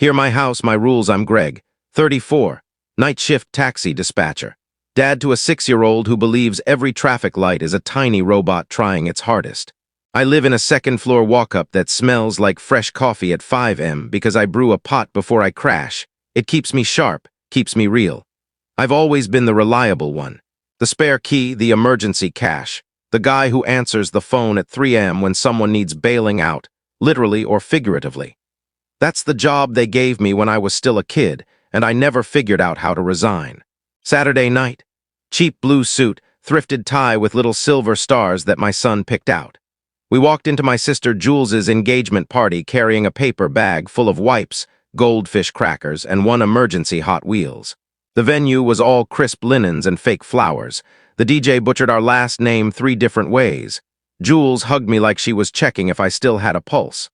Here my house, my rules, I'm Greg, 34, night shift taxi dispatcher. Dad to a 6-year-old who believes every traffic light is a tiny robot trying its hardest. I live in a second-floor walk-up that smells like fresh coffee at 5 a.m. because I brew a pot before I crash. It keeps me sharp, keeps me real. I've always been the reliable one. The spare key, the emergency cash. The guy who answers the phone at 3 a.m. when someone needs bailing out, literally or figuratively. That's the job they gave me when I was still a kid, and I never figured out how to resign. Saturday night. Cheap blue suit, thrifted tie with little silver stars that my son picked out. We walked into my sister Jules's engagement party carrying a paper bag full of wipes, goldfish crackers, and one emergency Hot Wheels. The venue was all crisp linens and fake flowers. The DJ butchered our last name 3 different ways. Jules hugged me like she was checking if I still had a pulse.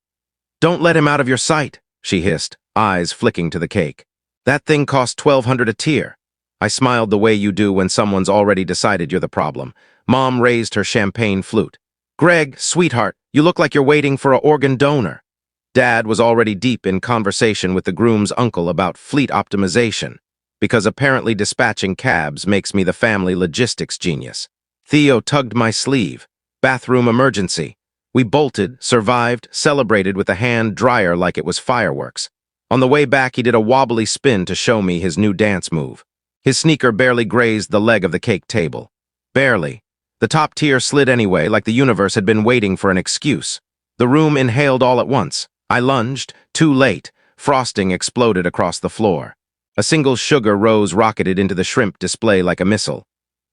"Don't let him out of your sight," she hissed, eyes flicking to the cake. "That thing cost $1,200 a tier." I smiled the way you do when someone's already decided you're the problem. Mom raised her champagne flute. "Greg, sweetheart, you look like you're waiting for an organ donor." Dad was already deep in conversation with the groom's uncle about fleet optimization, because apparently dispatching cabs makes me the family logistics genius. Theo tugged my sleeve. "Bathroom emergency." We bolted, survived, celebrated with a hand dryer like it was fireworks. On the way back, he did a wobbly spin to show me his new dance move. His sneaker barely grazed the leg of the cake table. Barely. The top tier slid anyway, like the universe had been waiting for an excuse. The room inhaled all at once. I lunged, too late. Frosting exploded across the floor. A single sugar rose rocketed into the shrimp display like a missile.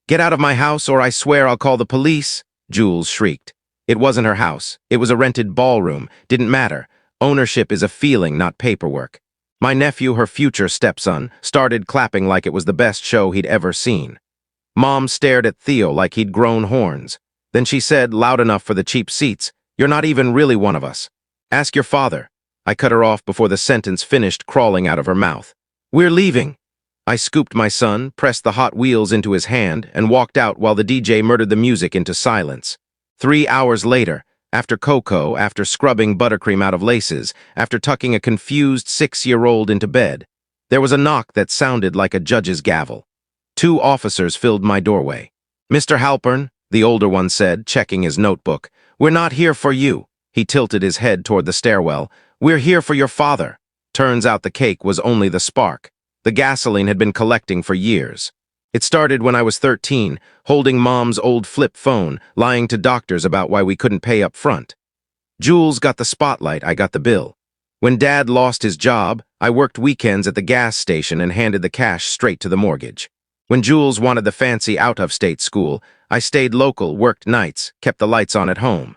"Get out of my house or I swear I'll call the police," Jules shrieked. It wasn't her house. It was a rented ballroom. Didn't matter. Ownership is a feeling, not paperwork. My nephew, her future stepson, started clapping like it was the best show he'd ever seen. Mom stared at Theo like he'd grown horns. Then she said, loud enough for the cheap seats, "You're not even really one of us. Ask your father." I cut her off before the sentence finished crawling out of her mouth. "We're leaving." I scooped my son, pressed the Hot Wheels into his hand, and walked out while the DJ murdered the music into silence. 3 hours later, after cocoa, after scrubbing buttercream out of laces, after tucking a confused 6-year-old into bed, there was a knock that sounded like a judge's gavel. 2 officers filled my doorway. "Mr. Halpern," the older one said, checking his notebook, "we're not here for you." He tilted his head toward the stairwell. "We're here for your father." Turns out the cake was only the spark. The gasoline had been collecting for years. It started when I was 13, holding Mom's old flip phone, lying to doctors about why we couldn't pay up front. Jules got the spotlight, I got the bill. When Dad lost his job, I worked weekends at the gas station and handed the cash straight to the mortgage. When Jules wanted the fancy out-of-state school, I stayed local, worked nights, kept the lights on at home.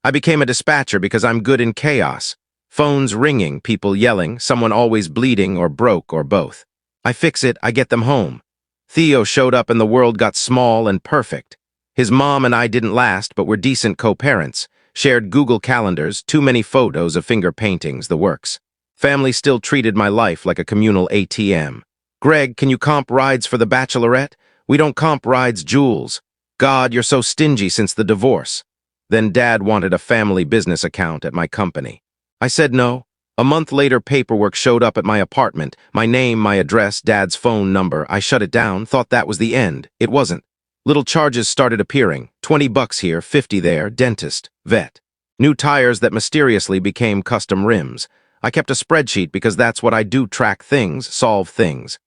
I became a dispatcher because I'm good in chaos. Phones ringing, people yelling, someone always bleeding or broke or both. I fix it, I get them home. Theo showed up and the world got small and perfect. His mom and I didn't last, but were decent co-parents. Shared Google calendars, too many photos of finger paintings, the works. Family still treated my life like a communal ATM. "Greg, can you comp rides for the Bachelorette?" "We don't comp rides, Jules." "God, you're so stingy since the divorce." Then Dad wanted a family business account at my company. I said no. A month later, paperwork showed up at my apartment. My name, my address, Dad's phone number. I shut it down, thought that was the end. It wasn't. Little charges started appearing. $20 here, 50 there, dentist, vet. New tires that mysteriously became custom rims. I kept a spreadsheet because that's what I do, track things, solve things.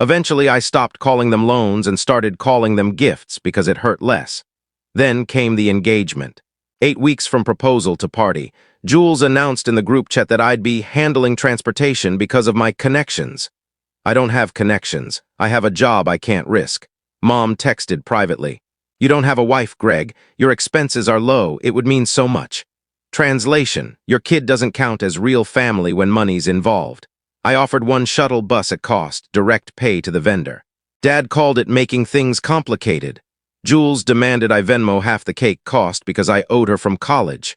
Eventually, I stopped calling them loans and started calling them gifts because it hurt less. Then came the engagement. 8 weeks from proposal to party. Jules announced in the group chat that I'd be handling transportation because of my connections. I don't have connections. I have a job I can't risk. Mom texted privately. "You don't have a wife, Greg. Your expenses are low. It would mean so much." Translation: your kid doesn't count as real family when money's involved. I offered 1 shuttle bus at cost, direct pay to the vendor. Dad called it making things complicated. Jules demanded I Venmo half the cake cost because I owed her from college.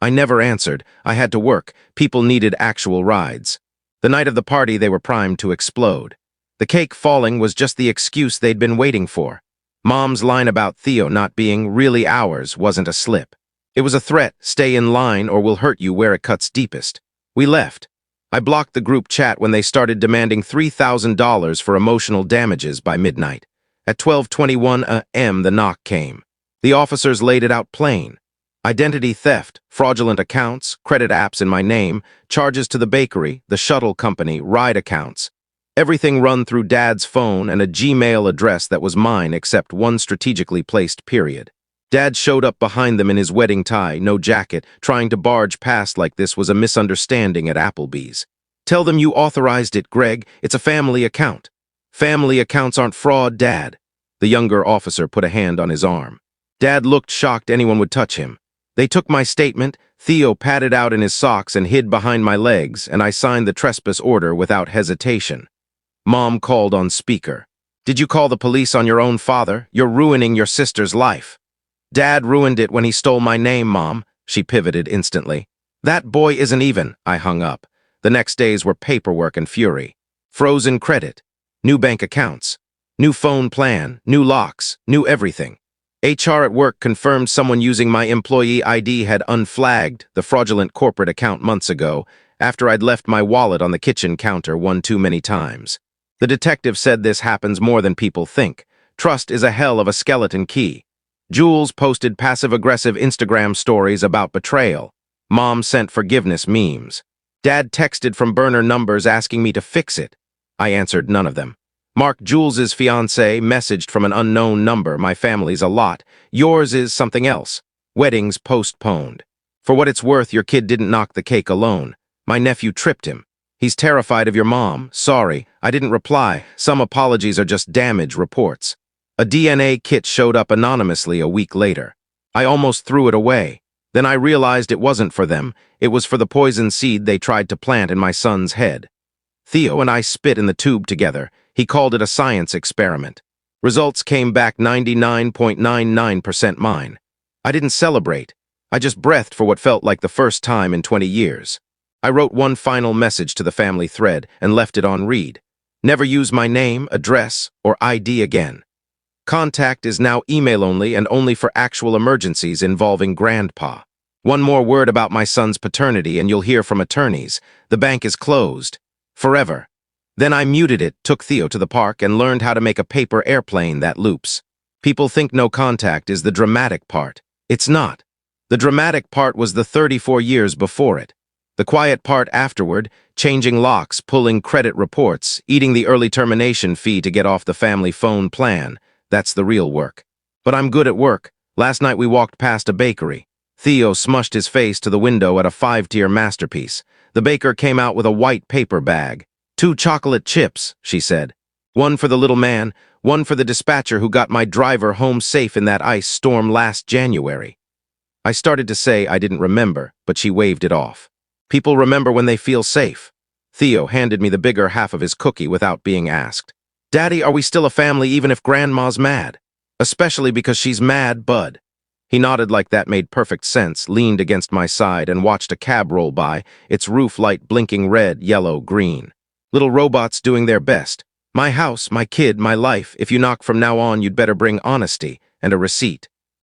I never answered. I had to work. People needed actual rides. The night of the party, they were primed to explode. The cake falling was just the excuse they'd been waiting for. Mom's line about Theo not being really ours wasn't a slip. It was a threat: stay in line or we'll hurt you where it cuts deepest. We left. I blocked the group chat when they started demanding $3,000 for emotional damages by midnight. At 12:21 a.m. the knock came. The officers laid it out plain. Identity theft, fraudulent accounts, credit apps in my name, charges to the bakery, the shuttle company, ride accounts. Everything run through Dad's phone and a Gmail address that was mine except one strategically placed period. Dad showed up behind them in his wedding tie, no jacket, trying to barge past like this was a misunderstanding at Applebee's. Tell them you authorized it, Greg. It's a family account. Family accounts aren't fraud, Dad. The younger officer put a hand on his arm. Dad looked shocked anyone would touch him. They took my statement, Theo padded out in his socks and hid behind my legs, and I signed the trespass order without hesitation. Mom called on speaker. Did you call the police on your own father? You're ruining your sister's life. Dad ruined it when he stole my name, Mom. She pivoted instantly. That boy isn't even, I hung up. The next days were paperwork and fury. Frozen credit. New bank accounts. New phone plan. New locks. New everything. HR at work confirmed someone using my employee ID had unflagged the fraudulent corporate account months ago after I'd left my wallet on the kitchen counter one too many times. The detective said this happens more than people think. Trust is a hell of a skeleton key. Jules posted passive-aggressive Instagram stories about betrayal. Mom sent forgiveness memes. Dad texted from burner numbers asking me to fix it. I answered none of them. Mark Jules's fiancée messaged from an unknown number. My family's a lot. Yours is something else. Weddings postponed. For what it's worth, your kid didn't knock the cake alone. My nephew tripped him. He's terrified of your mom. Sorry, I didn't reply. Some apologies are just damage reports. A DNA kit showed up anonymously a week later. I almost threw it away. Then I realized it wasn't for them. It was for the poison seed they tried to plant in my son's head. Theo and I spit in the tube together. He called it a science experiment. Results came back 99.99% mine. I didn't celebrate. I just breathed for what felt like the first time in 20 years. I wrote one final message to the family thread and left it on read. Never use my name, address, or ID again. Contact is now email only and only for actual emergencies involving Grandpa. One more word about my son's paternity and you'll hear from attorneys. The bank is closed. Forever. Then I muted it, took Theo to the park, and learned how to make a paper airplane that loops. People think no contact is the dramatic part. It's not. The dramatic part was the 34 years before it. The quiet part afterward, changing locks, pulling credit reports, eating the early termination fee to get off the family phone plan. That's the real work. But I'm good at work. Last night we walked past a bakery. Theo smushed his face to the window at a 5-tier masterpiece. The baker came out with a white paper bag. 2 chocolate chips, she said. One for the little man, one for the dispatcher who got my driver home safe in that ice storm last January. I started to say I didn't remember, but she waved it off. People remember when they feel safe. Theo handed me the bigger half of his cookie without being asked. Daddy, are we still a family even if Grandma's mad? Especially because she's mad, Bud. He nodded like that made perfect sense, leaned against my side and watched a cab roll by, its roof light blinking red, yellow, green. Little robots doing their best. My house, my kid, my life. If you knock from now on, you'd better bring honesty and a receipt.